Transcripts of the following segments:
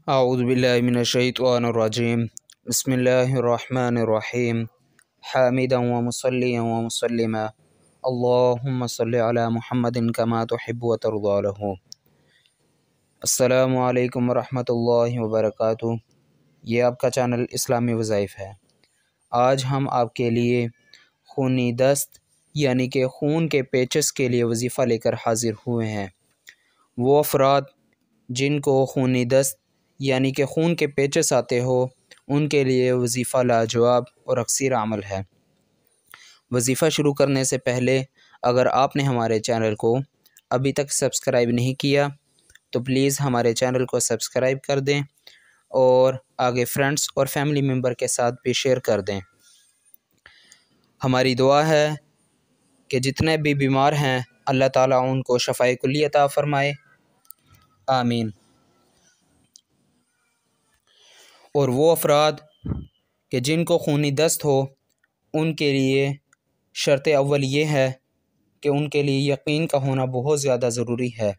اعوذ باللہ من الشیطان الرجیم بسم اللہ الرحمن الرحیم حامدا و مصلیا و مسلما اللہم صلی علی محمد کما تحب و ترضی له۔ السلام علیکم ورحمۃ اللہ وبرکاتہ۔ یہ آپ کا چینل اسلامی وظائف ہے۔ آج ہم آپ کے لیے خونی دست یعنی کہ خون کے پیچز کے لیے وظیفہ لے کر حاضر ہوئے ہیں۔ وہ افراد جن کو خونی دست یعنی کہ خون کے پیچز آتے ہو ان کے لیے وظیفہ لاجواب اور اکثر عمل ہے۔ وظیفہ شروع کرنے سے پہلے اگر آپ نے ہمارے چینل کو ابھی تک سبسکرائب نہیں کیا تو پلیز ہمارے چینل کو سبسکرائب کر دیں اور آگے فرینڈس اور فیملی ممبر کے ساتھ بھی شیئر کر دیں۔ ہماری دعا ہے کہ جتنے بھی بیمار ہیں اللہ تعالیٰ ان کو شفاء کلی عطا فرمائے، آمین۔ اور وہ افراد کہ جن کو خونی دست ہو ان کے لیے شرط اول یہ ہے کہ ان کے لیے یقین کا ہونا بہت زیادہ ضروری ہے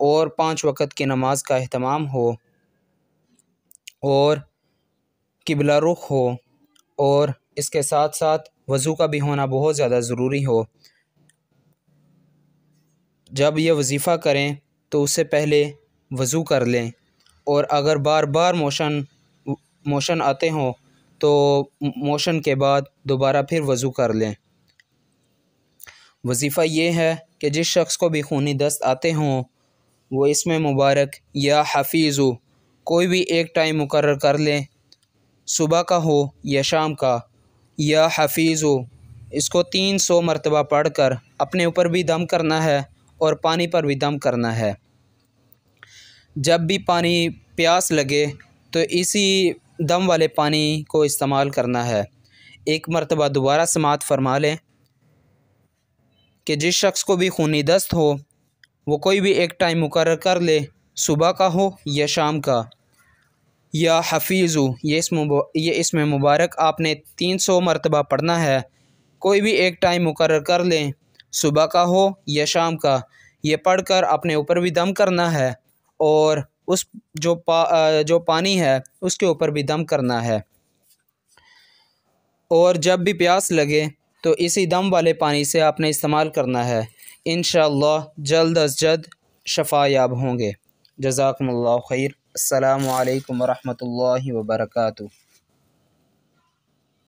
اور 5 وقت کی نماز کا اہتمام ہو اور قبلہ رخ ہو اور اس کے ساتھ ساتھ وضو کا بھی ہونا بہت زیادہ ضروری ہو۔ جب یہ وظیفہ کریں تو اس سے پہلے وضو کر لیں اور اگر بار بار موشن آتے ہوں تو موشن کے بعد دوبارہ پھر وضو کر لیں۔ وظیفہ یہ ہے کہ جس شخص کو بھی خونی دست آتے ہوں وہ اسم مبارک یا حفیظ کوئی بھی ایک ٹائم مقرر کر لیں، صبح کا ہو یا شام کا، یا حفیظ اس کو 300 مرتبہ پڑھ کر اپنے اوپر بھی دم کرنا ہے اور پانی پر بھی دم کرنا ہے۔ جب بھی پانی پیاس لگے تو اسی دم والے پانی کو استعمال کرنا ہے۔ ایک مرتبہ دوبارہ سماعت فرما لیں کہ جس شخص کو بھی خونی دست ہو وہ کوئی بھی ایک ٹائم مقرر کر لے، صبح کا ہو یا شام کا، یا حفیظ یہ اسم مبارک آپ نے 300 مرتبہ پڑھنا ہے۔ کوئی بھی ایک ٹائم مقرر کر لیں، صبح کا ہو یا شام کا، یہ پڑھ کر اپنے اوپر بھی دم کرنا ہے اور اس جو پانی ہے اس کے اوپر بھی دم کرنا ہے، اور جب بھی پیاس لگے تو اسی دم والے پانی سے آپ نے استعمال کرنا ہے۔ انشاءاللہ جلد از جلد شفا یاب ہوں گے۔ جزاکم اللہ خیر۔ السلام علیکم ورحمۃ اللہ وبرکاتہ۔